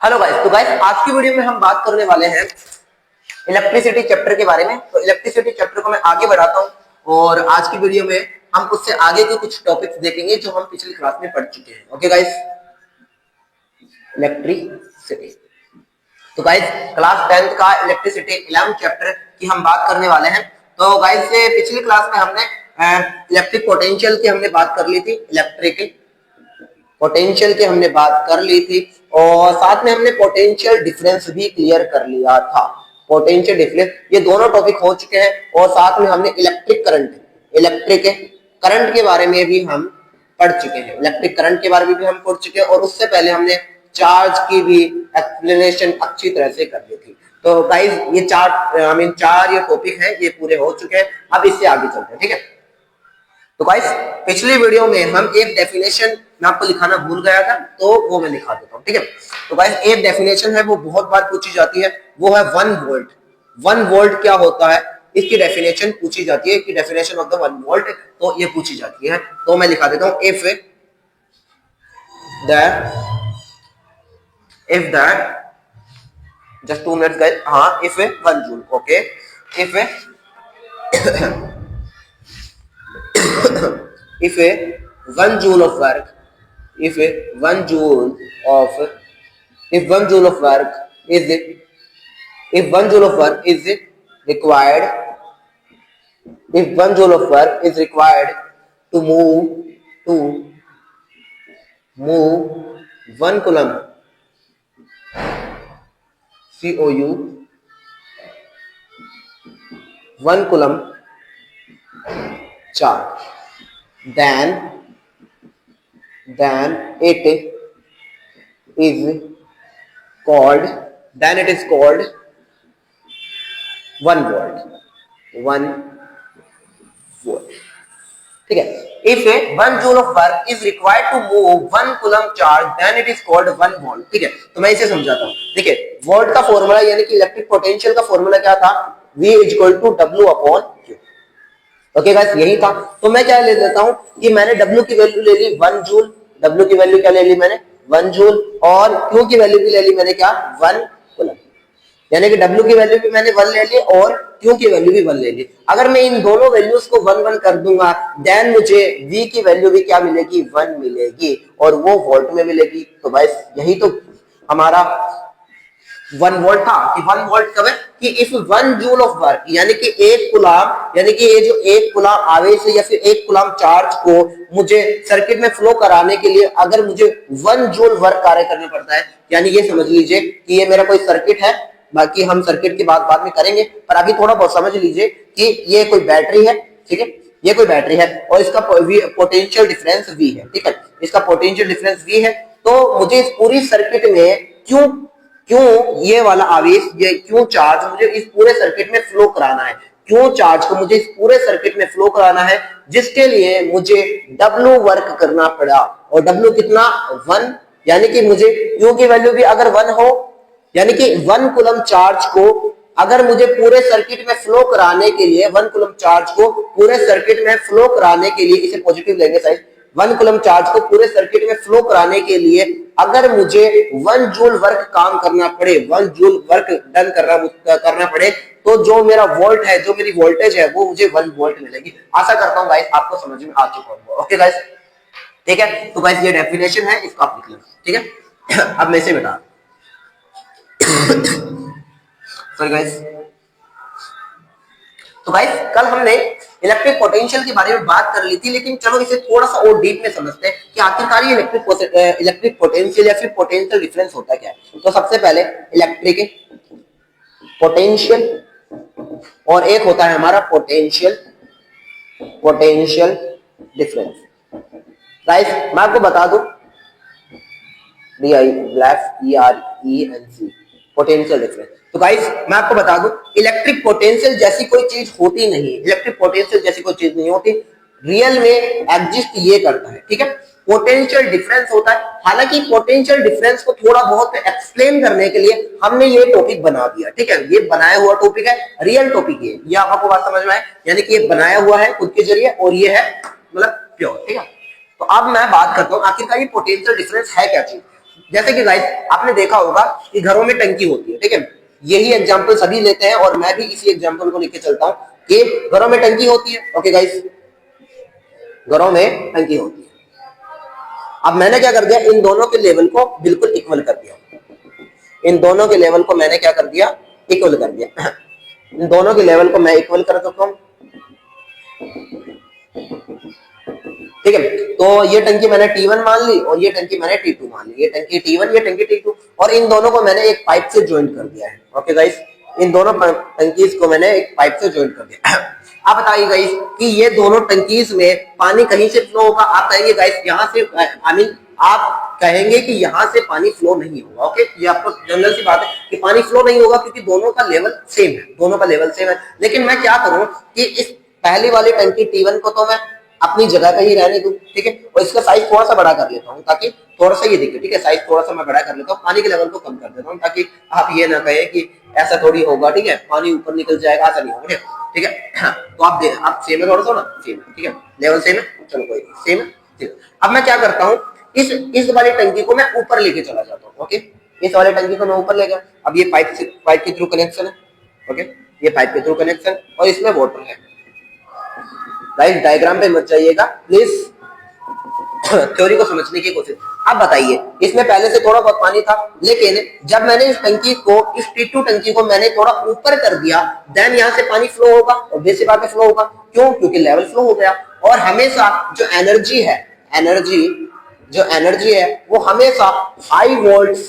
Hello guys. तो guys आज की वीडियो में हम बात करने वाले हैं इलेक्ट्रिसिटी चैप्टर के बारे में। तो इलेक्ट्रिसिटी चैप्टर को मैं आगे बढ़ाता हूं और आज की वीडियो में हम उससे आगे के कुछ टॉपिक्स देखेंगे जो हम पिछली क्लास में पढ़ चुके हैं। Okay guys, electricity. तो गाइस क्लास 10th का इलेक्ट्रिसिटी 11th चैप्टर की हम बात करने वाले हैं। तो गाइस ये पिछली क्लास में हमने इलेक्ट्रिक पोटेंशियल की हमने बात कर ली थी, इलेक्ट्रिक पोटेंशियल की हमने बात कर ली थी और साथ में हमने पोटेंशियल डिफरेंस भी क्लियर कर लिया था। पोटेंशियल डिफरेंस ये दोनों टॉपिक हो चुके हैं और साथ में हमने इलेक्ट्रिक करंट के बारे में भी हम पढ़ चुके हैं। इलेक्ट्रिक करंट के बारे में भी हम पढ़ चुके हैं और उससे पहले हमने चार्ज की भी एक्सप्लेनेशन अच्छी तरह से कर ली थी। तो गाइस ये चार ये टॉपिक है, ये पूरे हो चुके हैं। अब इससे आगे चलते हैं, ठीक है। तो गाइस पिछली वीडियो में हम एक डेफिनेशन मैं आपको लिखाना भूल गया था, तो वो मैं लिखा देता हूं, ठीक है। तो गाइस एक डेफिनेशन है, वो बहुत बार पूछी जाती है, वो है 1 वोल्ट। 1 वोल्ट क्या होता है, इसकी डेफिनेशन पूछी जाती है कि डेफिनेशन ऑफ द 1 वोल्ट, तो ये पूछी जाती है। तो मैं लिखा देता हूं, if the just 2 minutes guys, हाँ, if 1 joule, okay, if if a 1 joule of work if 1 joule of work is required if 1 joule of work is required to move 1 coulomb COU 1 coulomb charge, then it is called 1 volt, ठीक है। If 1 joule of work is required to move 1 coulomb charge, then it is called 1 volt, ठीक है। तो मैं इसे समझाता हूँ। देखिए वोल्ट का फॉर्मूला यानी कि इलेक्ट्रिक पोटेंशियल का फॉर्मूला क्या था, V = W/Q। ओके गाइस यही था। तो मैं क्या ले लेता हूं कि मैंने W की वैल्यू ले ली 1 जूल, W की वैल्यू क्या ले ली मैंने 1 जूल, और Q की वैल्यू भी ले ली मैंने क्या 1 कूलम, यानी कि W की वैल्यू भी मैंने 1 ले ली और Q की वैल्यू भी 1 ले ली। अगर मैं इन दोनों वैल्यूज को 1 1 कर दूंगा, देन मुझे V की वैल्यू भी क्या मिलेगी 1 मिलेगी और वो वोल्ट में मिलेगी। तो गाइस यही तो हमारा 1 वोल्ट था कि 1 वोल्ट कब है कि इफ 1 जूल ऑफ वर्क, यानी कि 1 कूलम, यानी कि ये जो 1 कूलम आवेश है या फिर 1 कूलम चार्ज को मुझे सर्किट में फ्लो कराने के लिए अगर मुझे 1 जूल वर्क कार्य करना पड़ता है, यानी ये समझ लीजिए कि ये मेरा कोई सर्किट है, बाकी हम सर्किट की बात बाद में करेंगे, पर अभी थोड़ा बहुत समझ लीजिए कि ये कोई बैटरी है, ठीक है, ये कोई बैटरी है और इसका पोटेंशियल डिफरेंस V है, ठीक है, इसका पोटेंशियल डिफरेंस V है। तो मुझे इस पूरी सर्किट में क्यों ये वाला आवेश, ये क्यों चार्ज मुझे इस पूरे सर्किट में फ्लो कराना है, क्यों चार्ज को मुझे इस पूरे सर्किट में फ्लो कराना है, जिसके लिए मुझे W वर्क करना पड़ा। और W कितना 1, यानी कि मुझे Q की वैल्यू भी अगर 1 हो, यानी कि 1 कूलम चार्ज को अगर मुझे पूरे सर्किट में फ्लो कराने के लिए 1 कूलम चार्ज को पूरे सर्किट में फ्लो कराने के लिए, इसे पॉजिटिव लेंगे साइड, 1 कूलम चार्ज को पूरे सर्किट में फ्लो कराने के लिए अगर मुझे 1 जूल वर्क काम करना पड़े, 1 जूल वर्क डन करना पड़े, तो जो मेरा वोल्ट है, जो मेरी वोल्टेज है, वो मुझे 1 वोल्ट मिलेगी। आशा करता हूं गाइस आपको समझ में आ चुका होगा। ओके गाइस, ठीक है। तो गाइस ये डेफिनेशन है, इसको आप लिख लो, ठीक है। अब मैं इसे बता सॉरी गाइस। तो गाइस कल हमने इलेक्ट्रिक पोटेंशियल के बारे में बात कर ली थी, लेकिन चलो इसे थोड़ा सा और डीप में समझते हैं कि आखिरकार ये इलेक्ट्रिक पोटेंशियल या फिर पोटेंशियल डिफरेंस होता क्या है। तो सबसे पहले इलेक्ट्रिक पोटेंशियल और एक होता है हमारा पोटेंशियल डिफरेंस। गाइस मैं आपको बता दूं, पोटेंशियल डिफरेंस। तो गाइस मैं आपको बता दूं, इलेक्ट्रिक पोटेंशियल जैसी कोई चीज होती नहीं, इलेक्ट्रिक पोटेंशियल जैसी कोई चीज नहीं होती, रियल में एग्जिस्ट ये करता है, ठीक है। पोटेंशियल डिफरेंस होता है, हालांकि पोटेंशियल डिफरेंस को थोड़ा बहुत एक्सप्लेन करने के लिए हमने ये टॉपिक बना दिया, ठीक है, ये बनाया हुआ टॉपिक है, रियल टॉपिक ये आपको बात समझ में आए, यानी कि ये बनाया हुआ है खुद के जरिए और ये है मतलब प्योर, ठीक है। तो अब मैं बात करता हूं आखिरकार ये पोटेंशियल डिफरेंस है क्या चीज। जैसे कि गाइस आपने देखा होगा कि घरों में टंकी होती है, ठीक है, यही एग्जांपल सभी लेते हैं और मैं भी इसी एग्जांपल को लेके चलता हूं कि घरों में टंकी होती है। ओके गाइस, घरों में टंकी होती है। अब मैंने क्या कर दिया, इन दोनों के लेवल को बिल्कुल इक्वल कर दिया। इन दोनों के लेवल को मैंने क्या कर दिया, इक्वल कर दिया। इन दोनों के लेवल को मैं इक्वल कर सकता हूं, ठीक है। तो ये टंकी मैंने T1 मान ली और ये टंकी मैंने T2 मान ली। ये टंकी T1, ये टंकी T2 और इन दोनों को मैंने एक पाइप से ज्वाइन कर दिया है। ओके गाइस, इन दोनों टंकीज को मैंने एक पाइप से ज्वाइन कर दिया। आप बताइए गाइस कि ये दोनों टंकीज में पानी कहीं से फ्लो होगा? आप कहेंगे गाइस यहां से, आई मीन आप कहेंगे कि यहां से पानी फ्लो नहीं होगा। ओके, ये आपको जनरल सी बात है कि पानी फ्लो नहीं होगा क्योंकि दोनों का लेवल सेम है, दोनों का लेवल सेम है। लेकिन मैं क्या करूं कि इस पहली वाली टंकी T1 को तो मैं अपनी जगह पे ही रहने दूं, ठीक है, और इसका साइज थोड़ा सा बड़ा कर लेता हूं ताकि थोड़ा सा ये दिखे, ठीक है, साइज थोड़ा सा मैं बड़ा कर लेता हूं, पानी के लेवल को कम कर देता हूं ताकि आप ये ना कहें कि ऐसा थोड़ी होगा, ठीक है, पानी ऊपर निकल जाएगा, ऐसा नहीं होगा, ठीक है। तो आप सेम है, थोड़ा सा ना सेम है, ठीक है, लेवल सेम है, चलो कोई नहीं, सेम है, ठीक है। अब मैं क्या करता हूँ, इस वाली टंकी को मैं ऊपर लेके चला जाता हूँ। ओके, इस वाली टंकी को मैं ऊपर ले गया। अब ये पाइप के थ्रू कनेक्शन है। ओके, ये पाइप के थ्रू कनेक्शन और इसमें वाटर है। राइट, डायग्राम पे मत जाइएगा प्लीज, थ्योरी को समझने की कोशिश। अब बताइए, इसमें पहले से थोड़ा बहुत पानी था, लेकिन जब मैंने इस टंकी को, इस T2 टंकी को मैंने थोड़ा ऊपर कर दिया, देन यहाँ से पानी फ्लो होगा और बेसिक बात है फ्लो होगा। क्यों? क्योंकि लेवल फ्लो हो गया। और हमेशा जो एनर्जी है, वो हमेशा हाई वोल्टेज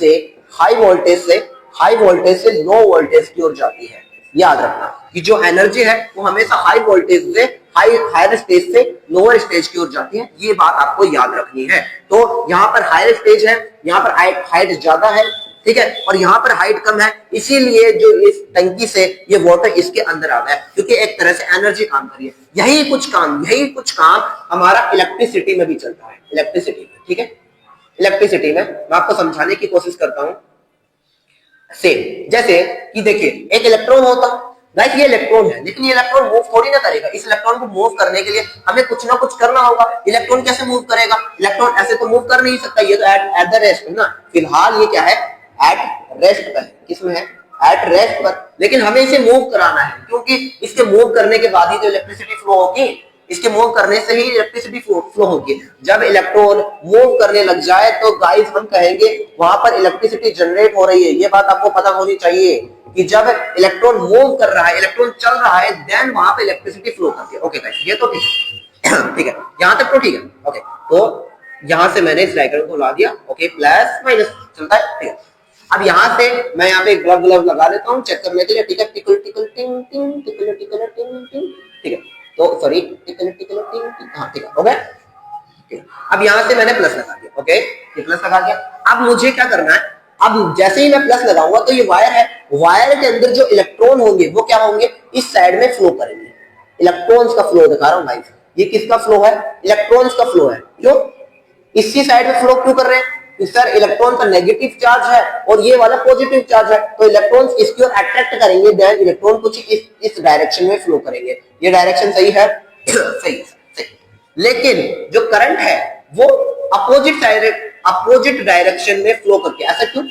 से लो वोल्टेज की ओर जाती है। याद रखना कि जो एनर्जी है वो हमेशा हाई वोल्टेज से हायर स्टेज से लोअर स्टेज की ओर जाती है। ये बात आपको याद रखनी है। तो यहाँ पर हायर स्टेज है, यहाँ पर हाइट ज्यादा है, ठीक है, और यहाँ पर हाइट कम है, इसीलिए जो इस टंकी से ये वाटर इसके अंदर आ गया, क्योंकि एक तरह से एनर्जी काम करी है। यही कुछ काम हमारा इलेक्ट्रिसिटी में भी चलता है, इलेक्ट्रिसिटी में, ठीक है। इलेक्ट्रिसिटी में मैं आपको समझाने की कोशिश करता हूं। सेम जैसे कि देखिए, एक इलेक्ट्रॉन होता, गाइस ये इलेक्ट्रॉन है, लेकिन ये इलेक्ट्रॉन मूव थोड़ी ना करेगा। इस इलेक्ट्रॉन को मूव करने के लिए हमें कुछ ना कुछ करना होगा। इलेक्ट्रॉन कैसे मूव करेगा? इलेक्ट्रॉन ऐसे तो मूव कर नहीं सकता, ये तो एट द रेस्ट है ना। फिलहाल ये क्या है? एट रेस्ट पर है। किसमें है? एट रेस्ट पर। लेकिन हमें इसे मूव कराना है, क्योंकि इसके मूव करने के बाद ही तो इलेक्ट्रिसिटी फ्लो होगी। इसके मूव करने से ही इलेक्ट्रिसिटी फ्लो होगी। जब इलेक्ट्रॉन मूव करने लग जाए तो गाइस हम कहेंगे वहां पर इलेक्ट्रिसिटी जनरेट हो रही है। ये बात आपको पता होनी चाहिए कि जब इलेक्ट्रॉन मूव कर रहा है, इलेक्ट्रॉन चल रहा है, देन वहां पे इलेक्ट्रिसिटी फ्लो करती है। ओके गाइस, ये तो ठीक है, ठीक है, यहां तक तो ठीक है। ओके, तो यहां से मैंने इस डायग्राम को ला दिया। ओके, प्लस माइनस चलता है, ठीक है। अब यहां से मैं यहाँ पे एक ग्लव लगा देता हूँ चेक करने के लिए, ठीक है। टिकल टिकल टिंग टिंग, टिकल टिकल टिंग टिंग, ठीक है। तो सॉरी, टिकल टिकल टिंग टिंग, हाँ ठीक है, हो गया। अब यहां से मैंने प्लस लगा दिया। ओके, ये प्लस लगा दिया। अब मुझे क्या करना है? अब जैसे ही मैं प्लस लगाऊंगा तो ये वायर है, वायर के अंदर जो इलेक्ट्रॉन होंगे वो क्या होंगे? इस साइड में फ्लो करेंगे। इलेक्ट्रॉन्स का फ्लो दिखा रहा हूं गाइस। ये किसका फ्लो है? इलेक्ट्रॉन्स का फ्लो है। क्यों? इसी साइड में फ्लो क्यों कर रहे हैं? सर इलेक्ट्रॉन का नेगेटिव चार्ज है और ये वाला पॉजिटिव चार्ज है, तो इलेक्ट्रॉन्स इसकी ओर अट्रैक्ट करेंगे, देन इलेक्ट्रॉन कुछ इस डायरेक्शन में फ्लो करेंगे। ये डायरेक्शन सही है? सही। लेकिन जो करंट है वो अपोजिट डायरेक्शन में फ्लो करके, ऐसा क्यों?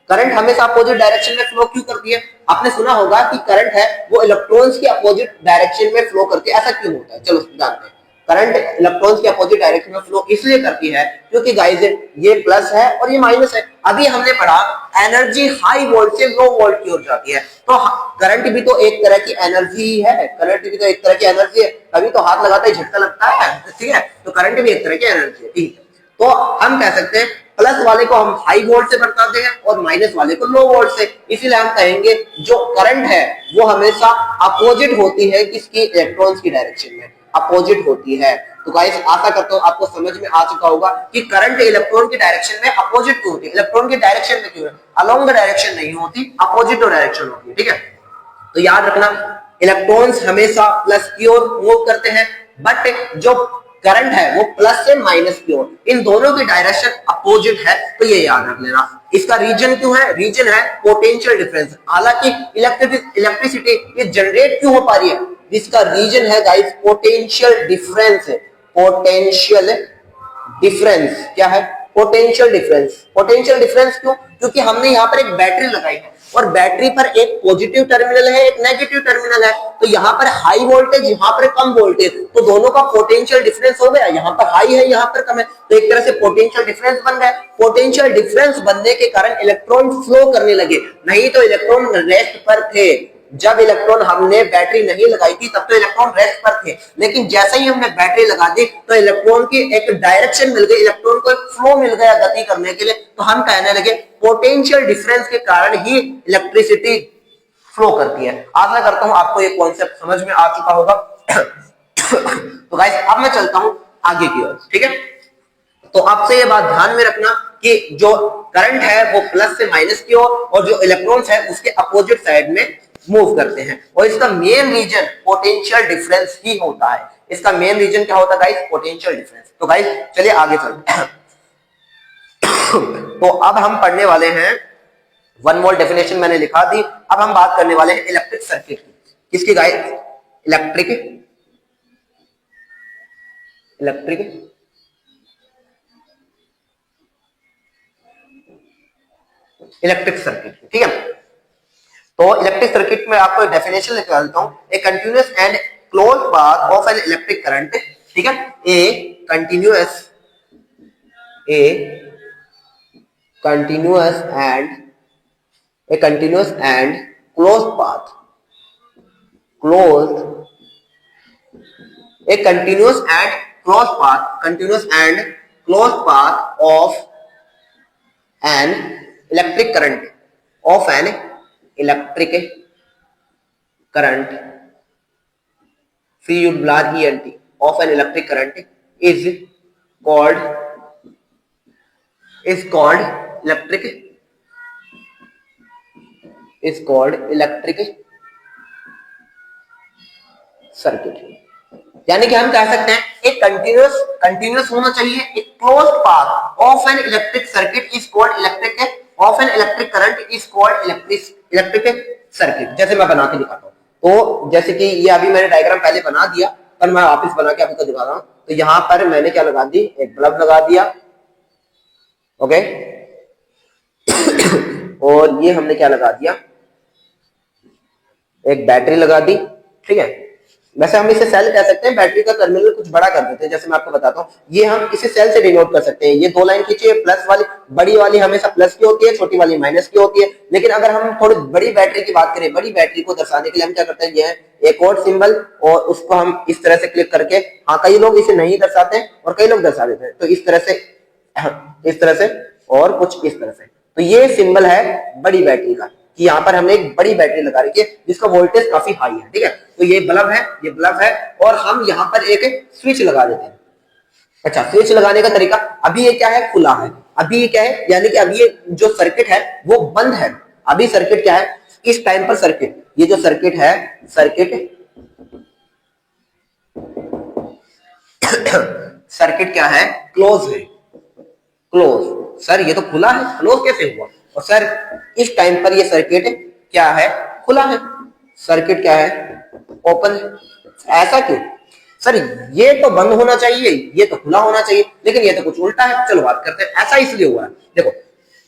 करंट हमेशा अपोजिट डायरेक्शन में फ्लो क्यों करती है? आपने सुना होगा कि करंट है वो इलेक्ट्रॉन्स के अपोजिट डायरेक्शन में फ्लो करती है। ऐसा क्यों होता है? चलो जानते हैं। करंट इलेक्ट्रॉन्स के अपोजिट डायरेक्शन में फ्लो इसलिए करती है क्योंकि गाइस ये प्लस है और ये माइनस है। अभी हमने पढ़ा एनर्जी हाई वोल्ट से लो वोल्ट की ओर जाती है, तो करंट भी तो एक तरह की एनर्जी है। करंट भी तो एक तरह की एनर्जी है, तभी तो हाथ लगाता ही झटका लगता है, ठीक है। तो करंट भी एक तरह की एनर्जी है, ठीक है। तो हम कह सकते हैं प्लस वाले को हम हाई वोल्ट से बताते हैं और माइनस वाले को लो वोल्ट से। इसीलिए हम कहेंगे जो करंट है वो हमेशा अपोजिट होती है किसकी? इलेक्ट्रॉन्स की डायरेक्शन में अपोजिट होती है। तो गाइस आशा करता हूं आपको समझ में आ चुका होगा कि करंट इलेक्ट्रॉन की डायरेक्शन में अपोजिट क्यों होती है। इलेक्ट्रॉन की डायरेक्शन में क्यों है? अलोंग द डायरेक्शन नहीं होती, अपोजिट डायरेक्शन होती है, ठीक है। तो याद रखना इलेक्ट्रॉन्स हमेशा प्लस की ओर मूव करते हैं, बट जो करंट है वो प्लस से माइनस की ओर, इन दोनों की डायरेक्शन अपोजिट है। तो ये याद रख लेना। इसका रीजन क्यों है? रीजन है पोटेंशियल डिफरेंस। हालांकि इलेक्ट्रिसिटी ये जनरेट क्यों हो पा रही है? इसका रीजन है गाइस पोटेंशियल डिफरेंस है। पोटेंशियल डिफरेंस क्या है? Potential difference. पोटेंशियल डिफरेंस क्यों? क्योंकि हमने यहाँ पर एक बैटरी लगाई है और बैटरी पर एक पॉजिटिव टर्मिनल है, एक नेगेटिव टर्मिनल है। तो यहाँ पर हाई वोल्टेज, यहाँ पर कम वोल्टेज, तो दोनों का पोटेंशियल डिफरेंस हो गया। यहाँ पर हाई है, यहाँ पर कम है, तो एक तरह से पोटेंशियल डिफरेंस बन गया। पोटेंशियल डिफरेंस बनने के कारण इलेक्ट्रॉन फ्लो करने लगे, नहीं तो इलेक्ट्रॉन रेस्ट पर थे। जब इलेक्ट्रॉन हमने बैटरी नहीं लगाई थी तब तो इलेक्ट्रॉन रेस्ट पर थे, लेकिन जैसे ही हमने बैटरी लगा दी तो इलेक्ट्रॉन की एक डायरेक्शन मिल गई, इलेक्ट्रॉन को एक फ्लो मिल गया गति करने के लिए। तो हम कहने लगे पोटेंशियल डिफरेंस के कारण ही इलेक्ट्रिसिटी फ्लो करती है। आशा करता हूं आपको ये कॉन्सेप्ट समझ में आ चुका होगा। तो गाइस अब मैं चलता हूं आगे की ओर, ठीक है। तो आपसे ये बात ध्यान में रखना कि जो करंट है वो प्लस से माइनस की ओर और जो इलेक्ट्रॉन्स है उसके अपोजिट साइड में मूव करते हैं, और इसका मेन रीजन पोटेंशियल डिफरेंस ही होता है। इसका मेन रीजन क्या होता है गाइस? Potential difference. तो गाइस चलिए आगे चलते हैं। तो अब हम पढ़ने वाले हैं 1 वोल्ट डेफिनेशन मैंने लिखा दी। अब हम बात करने वाले हैं इलेक्ट्रिक सर्किट की। किसकी गाइस? इलेक्ट्रिक सर्किट, ठीक है। तो इलेक्ट्रिक सर्किट में आपको एक डेफिनेशन लिखा देता हूं, a continuous and close path of an electric current, ठीक है। A continuous and close path of an electric current CURRENT of an electric current is called electric circuit. यानी कि हम कह सकते हैं एक कंटिन्यूअस होना चाहिए, एक closed path of an electric circuit is called electric current is called electric circuit. जैसे मैं बना के दिखाता हूं, तो जैसे कि ये अभी मैंने डायग्राम पहले बना दिया, पर मैं वापस बना के आपको दिखा रहा हूं। तो यहां पर मैंने क्या लगा दी? एक बल्ब लगा दिया, ओके। और ये हमने क्या लगा दिया? एक बैटरी लगा दी, ठीक है। वैसे हम इसे सेल कह सकते हैं, बैटरी का टर्मिनल कुछ बड़ा कर देते हैं। जैसे मैं आपको बताता हूँ, ये हम इसे सेल से डिनोट कर सकते हैं। ये दो लाइन खींचिए, प्लस वाली बड़ी वाली हमेशा प्लस की होती है, छोटी वाली माइनस की होती है। लेकिन अगर हम थोड़ी बड़ी बैटरी की बात करें, बड़ी बैटरी को दर्शाने के लिए हम क्या करते हैं? ये एक और सिंबल, और उसको हम इस तरह से क्लिक करके, हाँ कई लोग इसे नहीं दर्शाते हैं और कई लोग दर्शा देते हैं, तो इस तरह से और कुछ इस तरह से। तो ये सिंबल है बड़ी बैटरी का, कि यहाँ पर हमने एक बड़ी बैटरी लगा रखी है जिसका वोल्टेज काफी हाई है, ठीक है। तो ये बल्ब है, और हम यहाँ पर एक स्विच लगा देते हैं। अच्छा, स्विच लगाने का तरीका, अभी ये क्या है? खुला है। अभी ये क्या है? यानी कि अभी ये जो सर्किट है वो बंद है। अभी सर्किट क्या है? इस टाइम पर सर्किट, ये जो सर्किट है, सर्किट क्या है? क्लोज है। क्लोज, सर ये तो खुला है, क्लोज कैसे हुआ? और सर इस टाइम पर ये सर्किट क्या है? खुला है। सर्किट क्या है? ओपन है। ऐसा क्यों? सर ये तो बंद होना चाहिए, ये तो खुला होना चाहिए, लेकिन ये तो कुछ उल्टा है। चलो बात करते हैं, ऐसा इसलिए हुआ है। देखो,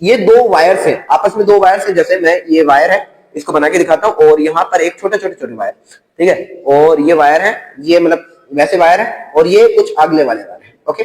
ये दो वायर्स है, आपस में दो वायर्स है। जैसे मैं, ये वायर है, इसको बना के दिखाता हूं, और यहाँ पर एक छोटे वायर, ठीक है। और ये वायर है, ये मतलब वैसे वायर है, और ये कुछ अगले वाले वायर है, ओके।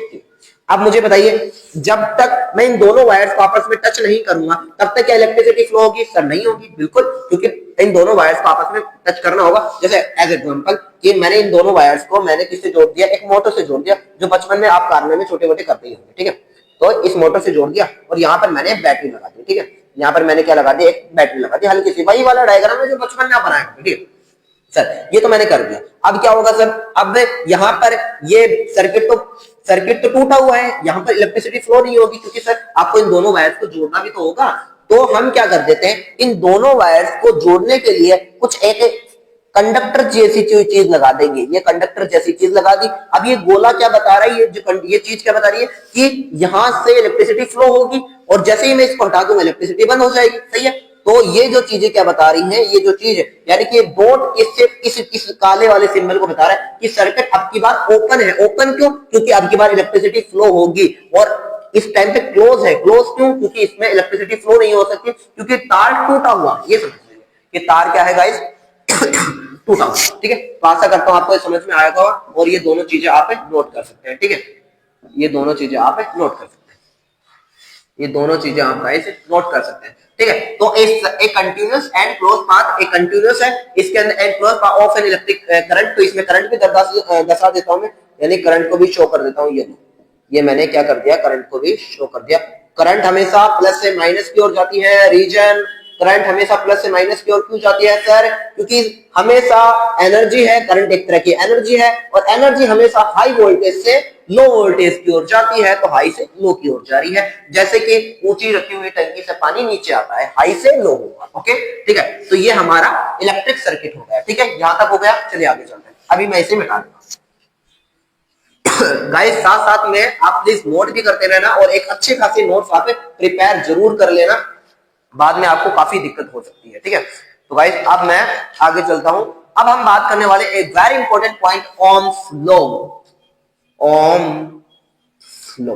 अब मुझे बताइए, जब तक मैं इन दोनों वायर्स को आपस में टच नहीं करूंगा तब तक क्या इलेक्ट्रिसिटी फ्लो होगी? सर नहीं होगी, बिल्कुल, क्योंकि इन दोनों वायर्स को आपस में टच करना होगा। जैसे एज एग्जांपल कि मैंने इन दोनों वायर्स को मैंने किससे जोड़ दिया? एक मोटर से जोड़ दिया, जो बचपन में आप कारने में छोटे मोटे करते ही होंगे, ठीक है। तो इस मोटर से जोड़ दिया, और यहाँ पर मैंने बैटरी लगा दी, ठीक है। यहाँ पर मैंने क्या लगा दिया? एक बैटरी लगा दी, हल्की सी, वही वाला डायग्राम है जो बचपन में आप बनाए होंगे, ठीक है सर। ये तो मैंने कर दिया। अब क्या होगा सर? अब यहाँ पर ये सर्किट तो टूटा हुआ है, यहाँ पर इलेक्ट्रिसिटी फ्लो नहीं होगी, क्योंकि सर आपको इन दोनों वायर्स को जोड़ना भी तो होगा। तो हम क्या कर देते हैं? इन दोनों वायर्स को जोड़ने के लिए कुछ एक कंडक्टर जैसी चीज लगा देंगे। ये कंडक्टर जैसी चीज लगा दी। अब ये गोला क्या बता रहा है? ये चीज क्या बता रही है? कि यहां से इलेक्ट्रिसिटी फ्लो होगी, और जैसे ही मैं इसको हटा दूंगा इलेक्ट्रिसिटी बंद हो जाएगी, सही है। तो ये जो चीजें क्या बता रही हैं? ये जो चीज है, यानी कि डॉट इस काले वाले सिंबल को बता रहा है कि सर्किट अब की बार ओपन है। ओपन क्यों? क्योंकि अब की बार इलेक्ट्रिसिटी फ्लो होगी, और इस टाइम पे क्लोज है। क्लोज क्यों? क्योंकि इसमें इलेक्ट्रिसिटी फ्लो नहीं हो सकती, क्योंकि तार टूटा हुआ। ये समझ लीजिए कि तार क्या है गाइस, टूटा हुआ। ठीक है, तो आशा करता हूं आपको ये समझ में आएगा और ये दोनों चीजें आप नोट कर सकते हैं। ठीक है, ये दोनों चीजें आप नोट कर सकते हैं, ये दोनों चीजें आप गाइस नोट कर सकते हैं। ठीक है, तो एक कंटिन्यूअस एंड क्लोज पाथ, एक कंटिन्यूअस है, इसके अंदर and close path of an electric current, तो इसमें करंट भी दर्शा देता हूं मैं, यानी करंट को भी शो कर देता हूं। ये मैंने क्या कर दिया, करंट को भी शो कर दिया। करंट हमेशा प्लस से माइनस की ओर जाती है। रीजन करंट हमेशा प्लस से माइनस की ओर क्यों जाती है सर? क्योंकि हमेशा एनर्जी है, करंट एक तरह की एनर्जी है, और एनर्जी हमेशा हाई वोल्टेज से लो वोल्टेज की ओर जाती है, तो हाई से लो की ओर जा रही है। जैसे कि ऊंची रखी हुई टंकी से पानी नीचे आता है, हाई से लो होगा। ओके, ठीक है, तो ये हमारा इलेक्ट्रिक सर्किट हो गया। ठीक है, यहां तक हो गया। चलिए आगे चलते हैं। अभी मैं इसे मिटा दूंगा गाइस, साथ साथ में आप प्लीज नोट भी करते रहना और एक अच्छे खासे नोट्स आप प्रिपेयर जरूर कर लेना, बाद में आपको काफी दिक्कत हो सकती है। ठीक है, तो गाइस अब मैं आगे चलता हूं। अब हम बात करने वाले एक very important point, ohms law. Ohm's law,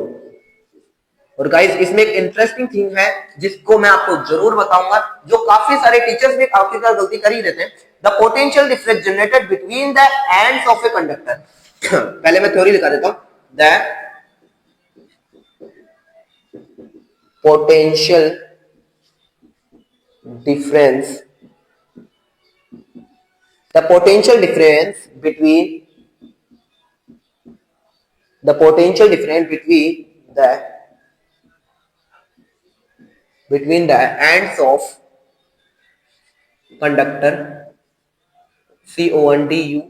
और गाइस इसमें एक इंटरेस्टिंग थिंग है जिसको मैं आपको जरूर बताऊंगा, जो काफी सारे टीचर्स भी काफी बार गलती कर ही देते हैं। The potential difference generated between the ends of a conductor. पहले मैं थ्योरी लिखा देता हूं। The potential difference the potential difference between the potential difference between the ends of conductor CONDU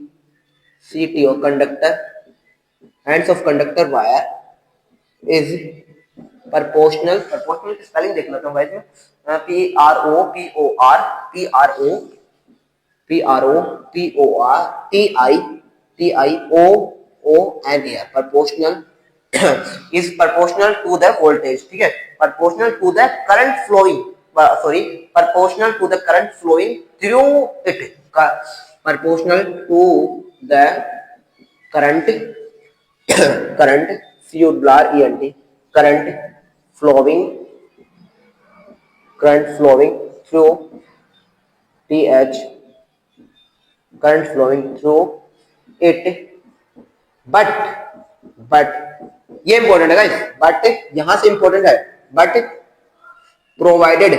CTO conductor ends of conductor wire is proportional की spelling देख लेता हूं भाई जी। proportional is proportional to the voltage। ठीक है, proportional to the current flowing, proportional to the current flowing through it, proportional to the current current current flowing through TH, current flowing through it, but ये important है guys, but यहां से important है, but provided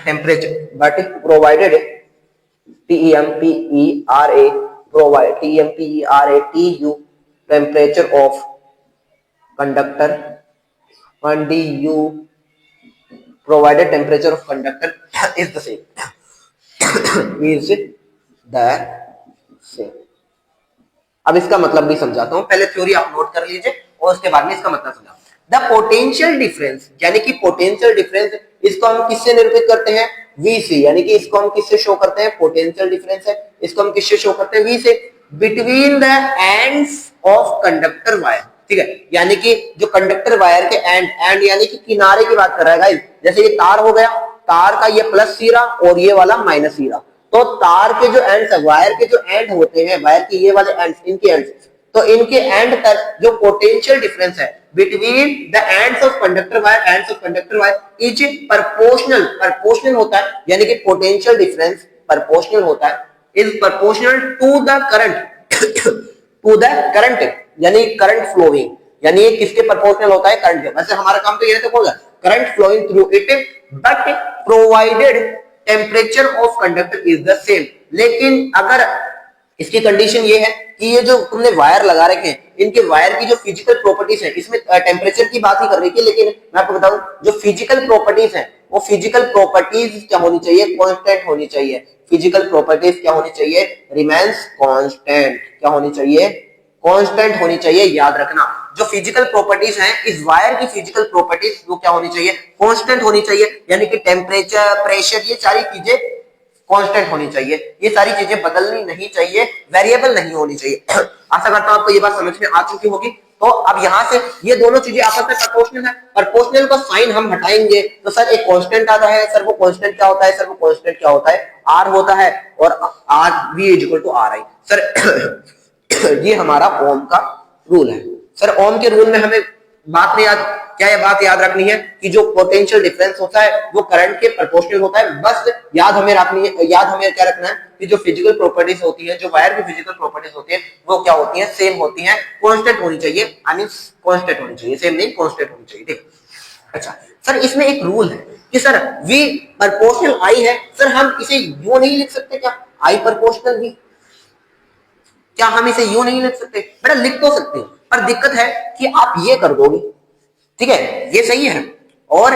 temperature, but provided TEMPERA temperature of conductor and DU provided temperature of conductor is the same is the same। अब इसका मतलब भी समझाता हूं, पहले थ्योरी आप नोट कर लीजिए और उसके बाद में इसका मतलब समझाता हूं। द पोटेंशियल डिफरेंस, यानी कि पोटेंशियल डिफरेंस, इसको हम किससे निरूपित करते हैं? V से, यानी कि इसको हम किससे शो करते हैं? पोटेंशियल डिफरेंस है, इसको हम किससे शो करते हैं? V से। Between the ends of conductor wire. ठीक है, यानी कि जो कंडक्टर वायर के एंड यानी कि किनारे की बात कर रहा है गाइस। जैसे ये तार हो गया, तार का ये प्लस सिरा और ये वाला माइनस सिरा, तो तार के जो एंड्स है, वायर के जो एंड होते हैं, वायर के ये वाले एंड्स, इनके एंड्स, तो इनके एंड तक जो पोटेंशियल डिफरेंस है between the ends of conductor wire is proportional होता है, यानी कि पोटेंशियल डिफरेंस प्रोपोर्शनल होता है, is proportional to the current यानी करंट फ्लोइंग, यानी ये किसके प्रोपोर्शनल होता है? करंट के। वैसे हमारा काम तो ये तो होगा current flowing through it, but provided temperature of conductor is the same. लेकिन अगर इसकी कंडीशन ये है कि ये जो तुमने वायर लगा रखे हैं, इनके वायर की जो फिजिकल प्रॉपर्टीज है, इसमें टेम्परेचर की बात ही कर रही थी, लेकिन मैं आपको बताऊं जो फिजिकल प्रॉपर्टीज है, वो फिजिकल प्रॉपर्टीज क्या होनी चाहिए? कांस्टेंट होनी चाहिए। फिजिकल प्रॉपर्टीज क्या होनी चाहिए? Remains constant. क्या होनी चाहिए? कांस्टेंट होनी चाहिए। याद रखना, जो फिजिकल प्रॉपर्टीज हैं इस वायर की फिजिकल प्रॉपर्टीज वो क्या होनी चाहिए? कांस्टेंट होनी चाहिए, यानी कि टेम्परेचर, प्रेशर, ये सारी चीजें कांस्टेंट होनी चाहिए, ये सारी चीजें बदलनी नहीं चाहिए, वेरिएबल नहीं होनी चाहिए। आशा करता हूं आपको ये बात समझ में आ चुकी होगी। तो अब यहां से ये दोनों चीजें आपस में प्रोपोर्शनल है, प्रोपोर्शनल का साइन हम हटाएंगे तो सर एक कांस्टेंट आता है। सर वो कांस्टेंट क्या होता है? सर वो कांस्टेंट क्या होता है? R होता है, और R V = RI। सर ये हमारा ओम का रूल है। सर ओम के रूल में हमें बात नहीं याद, क्या ये बात याद रखनी है कि जो पोटेंशियल डिफरेंस होता है वो करंट के प्रोपोर्शनल होता है, बस याद हमें रखनी है, याद हमें क्या रखना है कि जो फिजिकल प्रॉपर्टीज होती है, जो वायर की फिजिकल प्रॉपर्टीज होती है वो क्या होती है, सेम होती है, कांस्टेंट होनी चाहिए, आई मीन कांस्टेंट होनी चाहिए, सेम नहीं कांस्टेंट होनी चाहिए। ठीक, अच्छा सर इसमें एक रूल है कि सर V प्रोपोर्शनल I है, सर हम इसे यूं नहीं लिख सकते क्या, I प्रोपोर्शनल V, क्या हम इसे यूं नहीं लिख सकते? बेटा लिख तो सकते हैं, पर दिक्कत है कि आप ये कर दोगे, ठीक है, ये सही है और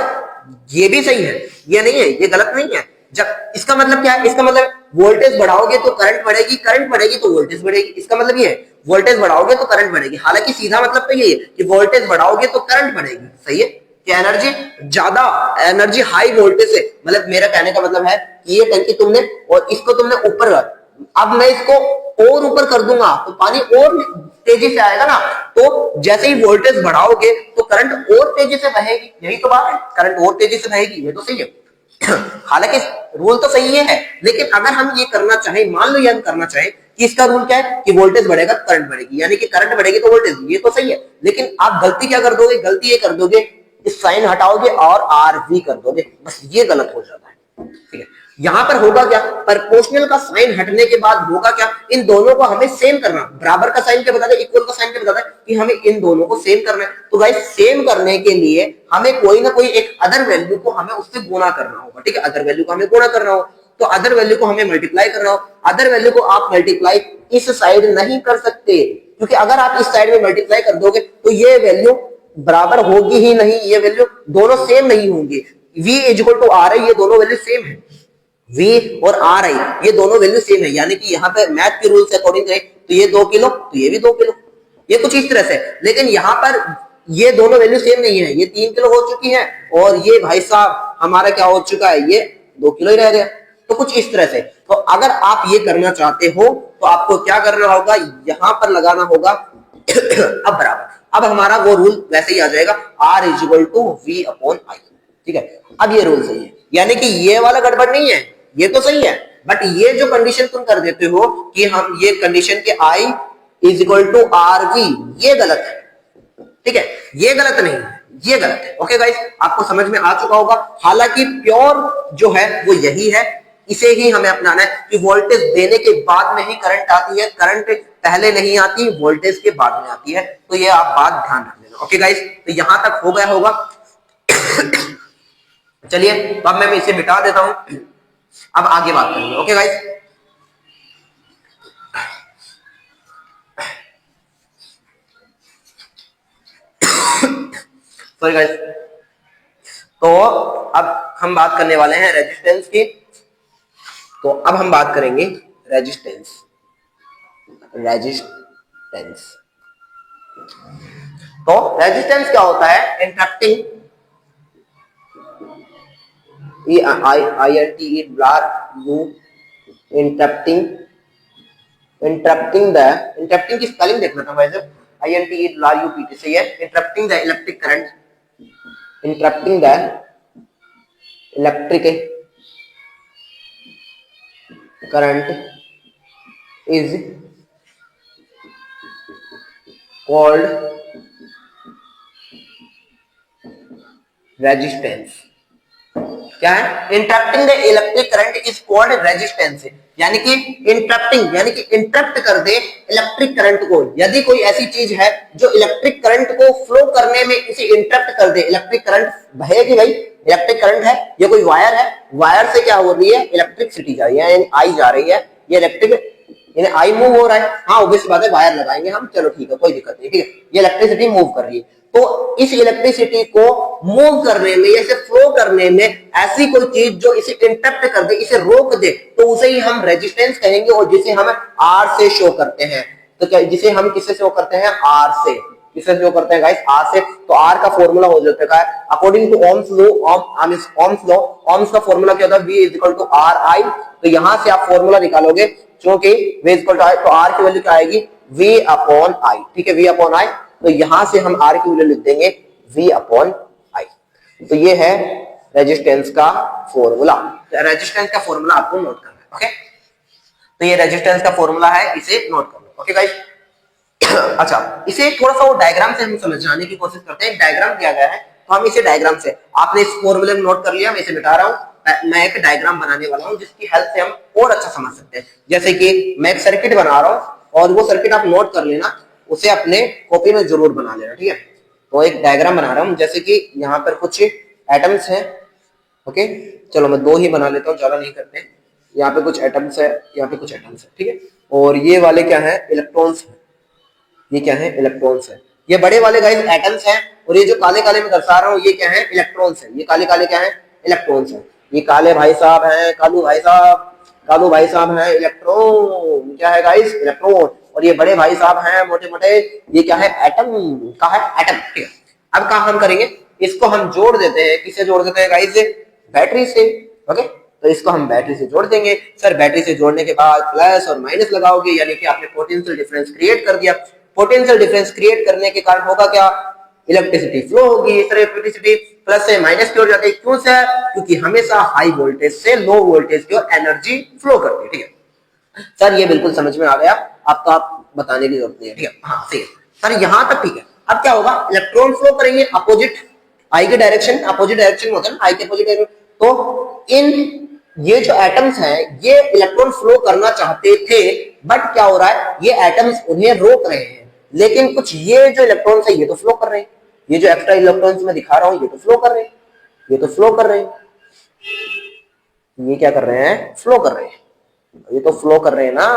ये भी सही है, ये नहीं है, ये गलत नहीं है। जब इसका मतलब क्या है, इसका मतलब वोल्टेज बढ़ाओगे तो करंट बढ़ेगी, करंट बढ़ेगी तो वोल्टेज बढ़ेगी, इसका मतलब ये है वोल्टेज बढ़ाओगे तो करंट बढ़ेगी। हालांकि सीधा मतलब तो ये है कि वोल्टेज बढ़ाओगे तो करंट बढ़ेगी, सही है कि एनर्जी ज्यादा, एनर्जी हाई वोल्टेज से, मतलब मेरा कहने का मतलब है कि ये टंकी तुमने और इसको तुमने ऊपर, अब मैं इसको और ऊपर कर दूंगा तो पानी और तेजी से आएगा ना, तो जैसे ही वोल्टेज बढ़ाओगे तो करंट और तेजी से बहेगी, यही तो बात है, करंट और तेजी से बहेगी, ये तो सही है। हालांकि रूल तो सही है, लेकिन अगर हम ये करना चाहें, मान लो ये हम करना चाहें कि इसका रूल क्या है कि वोल्टेज बढ़ेगा तो करंट बढ़ेगी, यानी कि करंट बढ़ेगी तो वोल्टेज, ये तो सही है, लेकिन आप गलती क्या कर दोगे, गलती ये कर दोगे इस साइन हटाओगे और आर वी कर दोगे, बस ये गलत हो जाता है। ठीक है, यहां पर होगा क्या, प्रोपोर्शनल का साइन हटने के बाद होगा क्या, इन दोनों को हमें सेम करना, बराबर का साइन क्या बताता है, इक्वल का साइन क्या बताता है कि हमें इन दोनों को सेम करना है। तो गाइस सेम करने के लिए हमें कोई ना कोई एक अदर वैल्यू को हमें उससे गुणा करना होगा, ठीक है, अदर वैल्यू को हमें गुणा करना होगा, तो अदर वैल्यू को हमें मल्टीप्लाई करना हो, अदर वैल्यू को आप मल्टीप्लाई इस साइड नहीं कर सकते, क्योंकि अगर आप इस साइड में मल्टीप्लाई कर दोगे तो ये वैल्यू बराबर होगी ही नहीं, ये वैल्यू दोनों सेम नहीं होंगी। V equal to R I, ये दोनों वैल्यू सेम है, V और आर आई ये दोनों वैल्यू सेम है, यानी कि यहाँ पे मैथ के रूल से अकॉर्डिंग करें तो ये 2 किलो तो ये भी 2 किलो, ये कुछ इस तरह से, लेकिन यहाँ पर ये दोनों वैल्यू सेम नहीं है, ये 3 किलो हो चुकी है और ये भाई साहब हमारा क्या हो चुका है, ये 2 किलो ही रह गया, तो कुछ इस तरह से। तो अगर आप ये करना चाहते हो तो आपको क्या करना होगा, यहां पर लगाना होगा अब बराबर, अब हमारा वो रूल वैसे ही आ जाएगा, R equal to V upon I, ठीक है, अब ये रूल सही है, यानी कि ये वाला गड़बड़ नहीं है, ये तो सही है, बट ये जो कंडीशन तुम कर देते हो कि हम ये कंडीशन के I is equal to R V, ये गलत है, ठीक है, ये गलत नहीं है, ये गलत है। ओके गाइस, आपको समझ में आ चुका होगा, हालांकि प्योर जो है वो यही है, इसे ही हमें अपनाना है कि वोल्टेज देने के बाद में ही करंट आती है, करंट पहले नहीं आती, वोल्टेज के बाद में आती है, तो ये आप बात ध्यान रख लेना। ओके गाइस, तो यहां तक हो गया होगा। चलिए अब मैं इसे मिटा देता हूं, अब आगे बात करेंगे। ओके गाइस, सॉरी गाइस, तो अब हम बात करने वाले हैं रेजिस्टेंस की, तो अब हम बात करेंगे रेजिस्टेंस, रेजिस्टेंस, तो रेजिस्टेंस क्या होता है, इंटरप्टिंग, इंटरप्टिंग की स्पेलिंग देख लेता हूं वैसे, INTERRUPT से है, interrupting the electric current, interrupting the electric current is called resistance। क्या है, interrupting the electric current is called resistance, यानी कि इंटरप्टिंग यानी कि इंटरप्ट कर दे इलेक्ट्रिक करंट को, यदि कोई ऐसी चीज है जो इलेक्ट्रिक करंट को फ्लो करने में इसे इंटरप्ट कर दे, इलेक्ट्रिक करंट बहेगी भाई, इलेक्ट्रिक करंट है, ये कोई वायर है, वायर से क्या हो रही है, इलेक्ट्रिसिटी जा रही है, यानी आई जा रही है, ये इलेक्ट्रिक यानी आई मूव हो रहा है, हाँ ऑब्वियस बात है, वायर लगाएंगे हम, चलो ठीक है कोई दिक्कत नहीं, ठीक है, ये इलेक्ट्रिसिटी मूव कर रही है, तो इस इलेक्ट्रिसिटी को मूव करने में या इसे फ्लो करने में ऐसी कोई चीज जो इसे इंटरप्ट कर दे, इसे रोक दे, तो उसे ही हम रेजिस्टेंस कहेंगे, और जिसे हम आर से शो करते हैं, तो क्या जिसे हम किससे शो करते हैं, आर से, किससे शो करते हैं गाइस, आर से, तो आर का फॉर्मूला हो जाता है according to Ohm's law, Ohm's law, Ohm's का फॉर्मूला क्या होता है, V is equal to R I, तो यहां से आप फॉर्मूला निकालोगे, क्योंकि V is equal to I, तो आर की वैल्यू क्या आएगी, V अपॉन आई, ठीक है, V अपॉन आई, तो यहां से हम आर की वैल्यू लिख देंगे V अपॉन आई, तो ये है रेजिस्टेंस का फॉर्मूला, रेजिस्टेंस का फॉर्मूला आपको नोट करना है। ओके, तो ये रेजिस्टेंस का फॉर्मूला है, इसे नोट कर लो। ओके गाइस, अच्छा, इसे थोड़ा सा वो डायग्राम से हम समझाने की कोशिश करते हैं। डायग्राम दिया गया है तो हम इसे डायग्राम से, आपने इस फॉर्मूले में नोट कर लिया, मैं इसे मिटा रहा हूं, मैं एक डायग्राम बनाने वाला हूं जिसकी हेल्प से हम और अच्छा समझ सकते हैं। जैसे कि मैं एक सर्किट बना रहा हूं और वो सर्किट आप नोट कर लेना, उसे अपने कॉपी में जरूर बना लेना, ठीक है। तो एक डायग्राम बना रहा हूं, जैसे कि यहाँ पर कुछ एटम्स हैं, ओके, चलो मैं दो ही बना लेता हूँ, ज्यादा नहीं करते। यहाँ पे कुछ एटम्स है, यहाँ पे कुछ एटम्स है, ठीक है। और ये वाले क्या है, इलेक्ट्रॉन्स, ये क्या है, इलेक्ट्रॉन्स है। ये बड़े वाले गाइस एटम्स हैं, और ये जो काले काले में दर्शा रहा हूँ ये क्या है, इलेक्ट्रॉन्स है। ये काले काले क्या है, इलेक्ट्रॉन्स है। ये काले भाई साहब हैं, कालू भाई साहब, कालू भाई साहब हैं इलेक्ट्रॉन, क्या है गाइस, इलेक्ट्रॉन। और ये बड़े भाई साहब हैं मोटे मोटे, ये क्या है, एटम, का है एटम, ठीक है। अब क्या हम करेंगे, इसको हम जोड़ देते हैं, किससे जोड़ देते हैं गाइस, बैटरी से, ओके। तो इसको हम बैटरी से जोड़ देंगे। सर बैटरी से जोड़ने के बाद प्लस और माइनस लगाओगे, यानी कि आपने पोटेंशियल डिफरेंस क्रिएट कर दिया। पोटेंशियल डिफरेंस क्रिएट करने के कारण होगा क्या, इलेक्ट्रिसिटी फ्लो होगी। इस तरह इलेक्ट्रिसिटी प्लस से माइनस की ओर जाती है, क्यों सर, क्योंकि हमेशा हाई वोल्टेज से लो वोल्टेज की ओर एनर्जी फ्लो करती है, ठीक है। सर ये बिल्कुल समझ में आ गया, आपको आप बताने की जरूरत नहीं है, ठीक है। हाँ सही है सर, यहां तक ठीक है। अब क्या होगा, इलेक्ट्रॉन फ्लो करेंगे अपोजिट आई के डायरेक्शन, अपोजिट डायरेक्शन होता है ना, आई के अपोजिट डायरेक्शन। तो इन ये जो एटम्स हैं ये इलेक्ट्रॉन फ्लो करना चाहते थे, बट क्या हो रहा है, ये एटम्स उन्हें रोक रहे हैं। लेकिन कुछ ये जो इलेक्ट्रॉन्स है ये तो फ्लो कर रहे हैं, ये जो एक्स्ट्रा इलेक्ट्रॉन्स मैं दिखा रहा हूं ये तो फ्लो कर रहे हैं, ये तो फ्लो कर रहे हैं, ये क्या कर रहे हैं, फ्लो कर रहे हैं, ये तो फ्लो कर रहे हैं ना,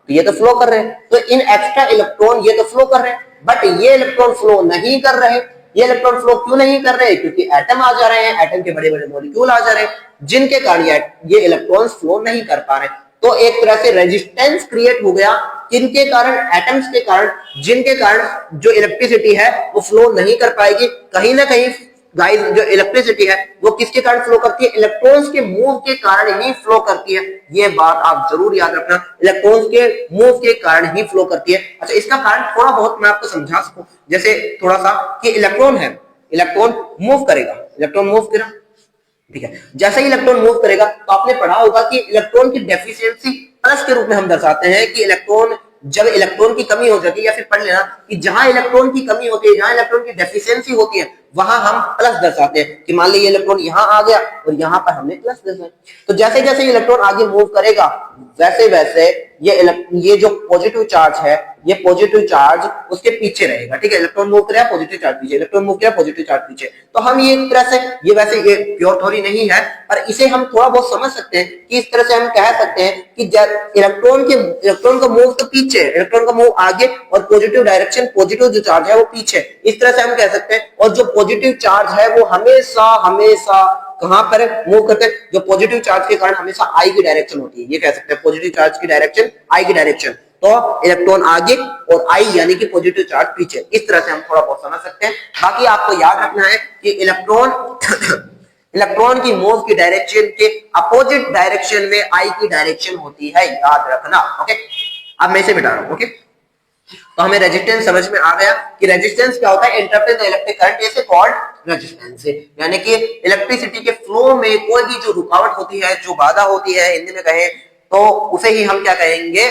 तो ये तो फ्लो कर रहे हैं। तो इन एक्स्ट्रा इलेक्ट्रॉन ये तो फ्लो कर रहे हैं, बट ये इलेक्ट्रॉन फ्लो नहीं कर रहे। ये इलेक्ट्रॉन फ्लो क्यों नहीं कर रहे, क्योंकि एटम आ जा रहे हैं, एटम के बड़े बड़े मॉलिक्यूल आ जा रहे हैं, जिनके कारण ये इलेक्ट्रॉन्स फ्लो नहीं कर पा रहे। तो एक तरह से रेजिस्टेंस क्रिएट हो गया, किनके कारण, एटम्स के कारण, जिनके कारण जो इलेक्ट्रिसिटी है वो फ्लो नहीं कर पाएगी। कहीं ना कहीं गाइस जो इलेक्ट्रिसिटी है वो किसके कारण फ्लो करती है, इलेक्ट्रॉन्स के मूव के कारण ही फ्लो करती है। ये बात आप जरूर याद रखना, इलेक्ट्रॉन्स के मूव के कारण ही फ्लो करती है। अच्छा, इसका कारण थोड़ा बहुत मैं आपको समझा सकूं, जैसे थोड़ा सा कि इलेक्ट्रॉन है, इलेक्ट्रॉन मूव करेगा, इलेक्ट्रॉन मूव करेगा, ठीक है। जैसे ही इलेक्ट्रॉन मूव करेगा तो आपने पढ़ा होगा कि इलेक्ट्रॉन की डेफिशिएंसी प्लस के रूप में हम दर्शाते हैं कि इलेक्ट्रॉन, जब इलेक्ट्रॉन की कमी हो जाती है, या फिर पढ़ लेना कि जहां इलेक्ट्रॉन की कमी होती है, जहां इलेक्ट्रॉन की डेफिशिएंसी होती है, वहां हम प्लस दर्शाते हैं कि मान लीजिए इलेक्ट्रॉन यहां आ गया और यहां पर हमने प्लस दर्शाया। तो जैसे जैसे इलेक्ट्रॉन आगे मूव करेगा वैसे वैसे ये जो पॉजिटिव चार्ज है, ये पॉजिटिव चार्ज उसके पीछे रहेगा, ठीक है। इलेक्ट्रॉन मूव करेगा, पॉजिटिव चार्ज पीछे, इलेक्ट्रॉन मूव किया, पॉजिटिव चार्ज पीछे। तो हम ये एक तरह से, ये वैसे ये प्योर थ्योरी नहीं है, पर इसे हम थोड़ा बहुत समझ सकते हैं कि इस तरह से हम कह सकते हैं कि इलेक्ट्रॉन का मूव तो पीछे, इलेक्ट्रॉन का मूव आगे, और पॉजिटिव डायरेक्शन, पॉजिटिव जो चार्ज है वो पीछे, इस तरह से हम कह सकते हैं। और जो पॉजिटिव चार्ज है वो हमेशा हमेशा कहां पर मूव करते हैं, जो पॉजिटिव चार्ज के कारण हमेशा आई की डायरेक्शन होती है, ये कह सकते हैं पॉजिटिव चार्ज की डायरेक्शन आई की डायरेक्शन। तो इलेक्ट्रॉन आगे और आई यानी कि पॉजिटिव चार्ज पीछे, इस तरह से हम थोड़ा बहुत समझ सकते हैं। बाकी आपको याद रखना है कि इलेक्ट्रॉन इलेक्ट्रॉन की मूव की डायरेक्शन के अपोजिट डायरेक्शन में आई की डायरेक्शन होती है, याद रखना, ओके। अब मैं इसे मिटा रहा हूं, ओके। तो हमें रेजिस्टेंस समझ में आ गया कि रेजिस्टेंस क्या होता है, interface the electric current is called resistance, यानी कि इलेक्ट्रिसिटी के फ्लो में कोई भी जो रुकावट होती है, जो बाधा होती है, हिंदी में कहें तो उसे ही हम क्या कहेंगे,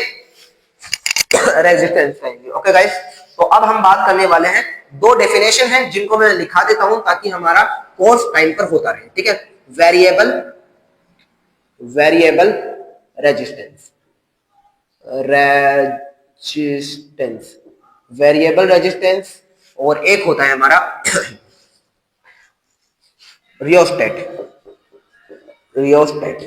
रेजिस्टेंस कहेंगे, ओके गाइस। तो अब हम बात करने वाले हैं, दो डेफिनेशन हैं जिनको मैं लिखा देता हूं ताकि हमारा कोर्स टाइम पर होता रहे, ठीक है। Variable variable resistance, resistance, variable resistance, और एक होता है हमारा रियोस्टेट, रियोस्टेट,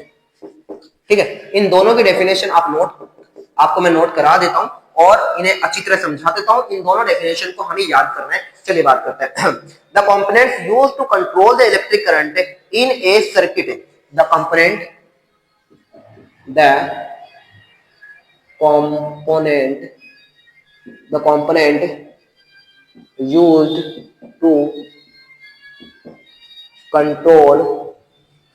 ठीक है। इन दोनों की डेफिनेशन आपको मैं नोट करा देता हूं और इन्हें अच्छी तरह समझा देता हूं। इन दोनों डेफिनेशन को हमें याद करना है। चलिए बात करते हैं। The components used to control the electric current in a circuit, the component used to control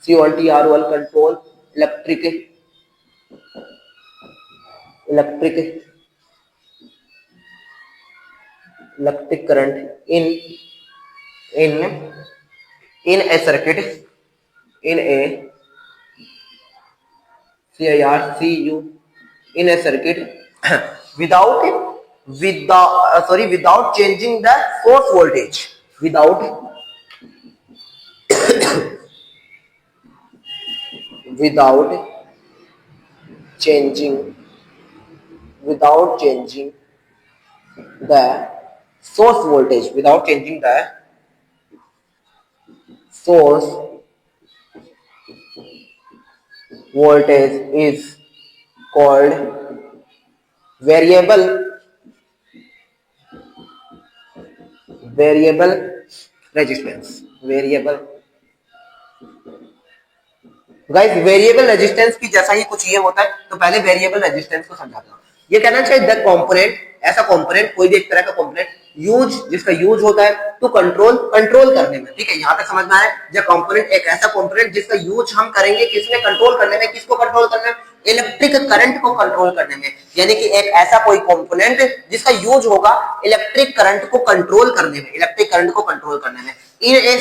control electric current in a circuit, in a CIRCU, in a circuit without without changing the source voltage, without without changing without changing the source voltage, without changing the source voltage is called variable variable resistance, variable guys variable resistance की जैसा ही कुछ ये होता है, तो पहले variable resistance को समझाता हूं। ये कहना चाहिए द कंपोनेंट, ऐसा कंपोनेंट, कोई भी एक तरह का कंपोनेंट यूज, जिसका यूज होता है टू कंट्रोल करने में, ठीक है, यहां तक समझना है। जब कंपोनेंट एक ऐसा कंपोनेंट जिसका यूज हम करेंगे किसमें, कंट्रोल करने में, किसको कंट्रोल करने में, इलेक्ट्रिक करंट को कंट्रोल करने में, यानी कि एक ऐसा कोई कंपोनेंट जिसका यूज होगा इलेक्ट्रिक करंट को कंट्रोल करने में, इलेक्ट्रिक करंट को कंट्रोल करने में। एक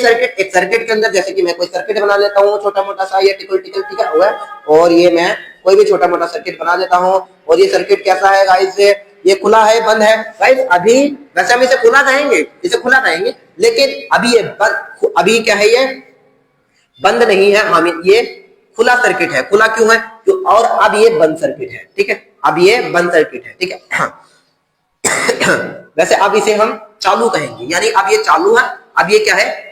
सर्किट के अंदर, जैसे कि मैं कोई सर्किट बना लेता हूँ छोटा मोटा सा या टिकल टिकल, ठीक है, हुआ, और ये मैं कोई भी छोटा मोटा सर्किट बना लेता हूँ, और ये सर्किट कैसा है गाइस, ये खुला है, बंद है गाइस, अभी वैसे हम इसे खुला कहेंगे, इसे खुला कहेंगे, लेकिन अभी ये बंद, अभी क्या है, ये बंद नहीं है, हम ये खुला सर्किट है। खुला क्यों है, और अब ये बंद सर्किट है, ठीक है, अब ये बंद सर्किट है, ठीक है। वैसे अब इसे हम चालू कहेंगे, यानी अब ये चालू है, अब ये क्या है,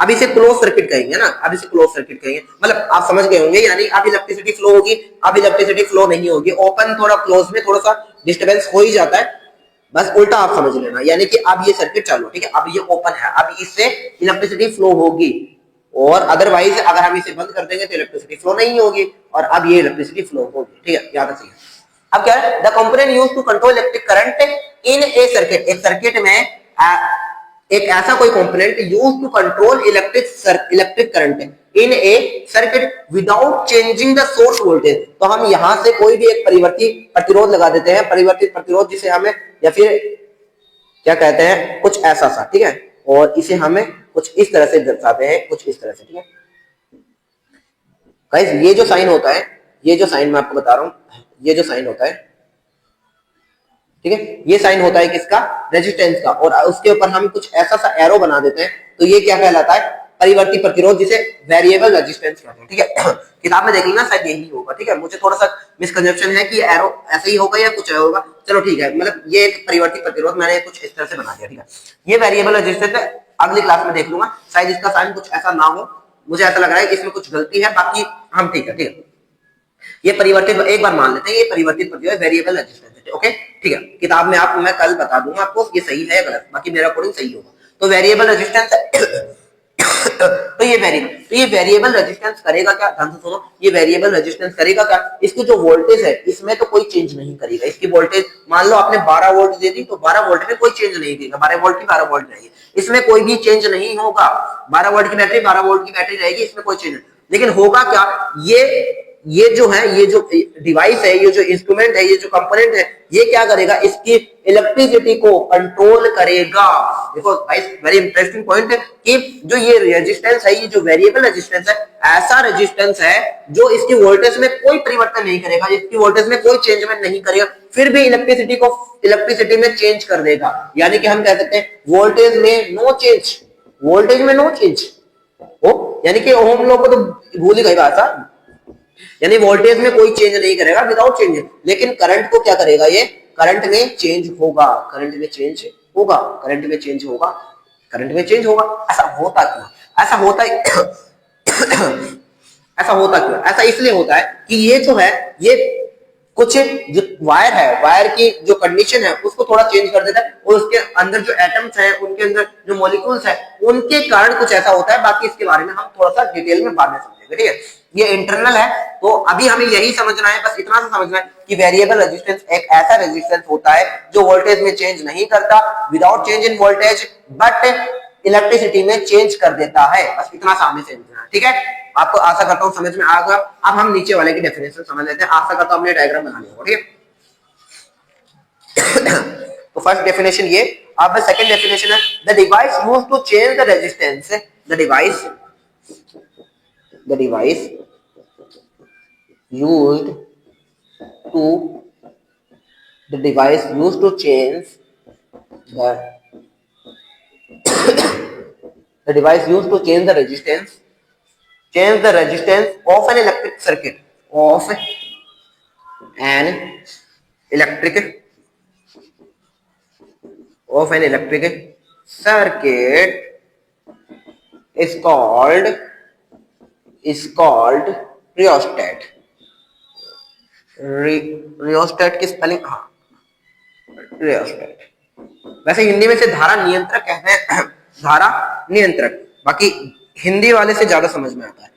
अब इसे क्लोज सर्किट कहेंगे ना, अब इसे क्लोज सर्किट कहेंगे, मतलब आप समझ गए होंगे, यानी अब इलेक्ट्रिसिटी फ्लो होगी, अब इलेक्ट्रिसिटी फ्लो नहीं होगी। ओपन थोड़ा क्लोज में थोड़ा सा डिस्टर्बेंस हो ही जाता है, बस उल्टा आप समझ लेना, यानी कि अब ये सर्किट चालू, ठीक है, अब ये ओपन है, अब इससे इलेक्ट्रिसिटी फ्लो होगी, और अदरवाइज अगर हम इसे बंद कर देंगे तो इलेक्ट्रिसिटी फ्लो नहीं होगी, और अब ये इलेक्ट्रिसिटी फ्लो होगी, ठीक है, याद रखिए। अब क्या है, the component used to control electric current in a circuit, एक सर्किट में एक ऐसा कोई component used to control electric current in a circuit without changing the source voltage. तो हम यहां से कोई भी एक परिवर्ती प्रतिरोध लगा देते हैं, परिवर्तित प्रतिरोध जिसे हमें, या फिर क्या कहते हैं, कुछ ऐसा सा, ठीक है, और इसे हमें कुछ इस तरह से दर्शाते हैं, कुछ इस तरह से, ठीक है गाइस। ये जो साइन होता है, ये जो साइन मैं आपको बता रहा हूं, ये जो साइन होता है, ठीक है, ये साइन होता है किसका, रेजिस्टेंस का, और उसके ऊपर हम कुछ ऐसा सा एरो बना देते हैं, तो ये क्या कहलाता है, परिवर्ती प्रतिरोध, जिसे वेरिएबल रेजिस्टेंस कहते हैं, ठीक है। किताब में देख लेना, शायद यही होगा, ठीक है, मुझे थोड़ा सा मिसकंसेप्शन है कि एरो ऐसे ही होगा या कुछ होगा, चलो ठीक है, मतलब ये एक परिवर्ती प्रतिरोध मैंने कुछ इस तरह से बना दिया, ठीक है। ये वेरिएबल रेजिस्टेंस है, अगली क्लास में देख लूंगा, शायद इसका साइन कुछ ऐसा ना हो, मुझे ऐसा लग रहा है कि इसमें कुछ गलती है, बाकी हम ठीक है, ठीक है। ये परिवर्तित, एक बार मान लेते हैं, ये परिवर्तित प्रतिरोध वेरिएबल रेजिस्टेंस है, ओके, ठीक है। किताब में आप, मैं कल बता दूंगा आपको ये सही है या गलत, बाकी मेरा अकॉर्डिंग सही होगा। तो वेरिएबल रेजिस्टेंस तो ये वेरिएबल रेजिस्टेंस करेगा क्या, ध्यान से सुनो, ये वेरिएबल रेजिस्टेंस करेगा क्या, इसकी जो वोल्टेज है इसमें तो कोई चेंज नहीं करेगा, इसकी वोल्टेज मान लो आपने 12 वोल्ट दे दी, तो 12 वोल्ट में कोई चेंज नहीं देगा, 12 वोल्ट की 12 वोल्ट रहेगी, इसमें कोई भी चेंज नहीं होगा। 12 वोल्ट की बैटरी 12 वोल्ट की बैटरी रहेगी, इसमें कोई चेंज नहीं, लेकिन होगा क्या, ये जो है, ये जो डिवाइस है, ये जो इंस्ट्रूमेंट है, ये जो कंपोनेंट है, ये क्या करेगा, इसकी इलेक्ट्रिसिटी को कंट्रोल करेगा। देखो गाइस, वेरी इंटरेस्टिंग पॉइंट है कि जो ये रेजिस्टेंस है, ये जो वेरिएबल रेजिस्टेंस है, ऐसा रेजिस्टेंस है जो इसकी वोल्टेज में कोई परिवर्तन नहीं करेगा, इसकी वोल्टेज में कोई चेंजमेंट नहीं करेगा, फिर भी इलेक्ट्रिसिटी में चेंज कर देगा। यानी कि हम कह सकते हैं वोल्टेज में नो चेंज, वोल्टेज में नो चेंज, यानी कि ओम लोग को तो भूल ही गई भाषा, यानी वोल्टेज में कोई चेंज नहीं करेगा, विदाउट चेंज, लेकिन करंट को क्या करेगा, ये करंट में चेंज होगा, करंट में चेंज होगा, करंट में चेंज होगा, करंट में चेंज होगा। ऐसा होता क्यों, ऐसा होता है ऐसा होता क्यों, ऐसा इसलिए होता है कि ये जो है, ये कुछ जो वायर है, वायर की जो कंडीशन है उसको थोड़ा चेंज कर देता है, और उसके अंदर जो एटम्स हैं, उनके अंदर जो मॉलिक्यूल्स हैं, उनके कारण कुछ ऐसा होता है। बाकी इसके बारे में हम थोड़ा सा डिटेल में बाद में समझेंगे, ठीक है, ये इंटरनल है। तो अभी हमें यही समझना है, बस इतना सा समझना है कि वेरिएबल रेजिस्टेंस एक ऐसा रेजिस्टेंस होता है जो वोल्टेज में चेंज नहीं करता, without change in voltage, but electricity में चेंज कर देता है, बस इतना सामने से समझना है, ठीक है। आपको आशा करता हूं समझ में आ गया। अब हम नीचे वाले की डेफिनेशन समझ लेते हैं, आशा करता हूं आपने डायग्राम बना लिया होगा, ठीक है। तो फर्स्ट डेफिनेशन ये। अब सेकंड डेफिनेशन है, the device used to change the resistance, the device used to the device used to the the device used to change the resistance of an electric circuit an electric of an electric circuit is called rheostat. Rheostat की spelling, हाँ, rheostat. वैसे हिंदी में से धारा नियंत्रक कहते हैं, धारा नियंत्रक, बाकी हिंदी वाले से ज्यादा समझ में आता है।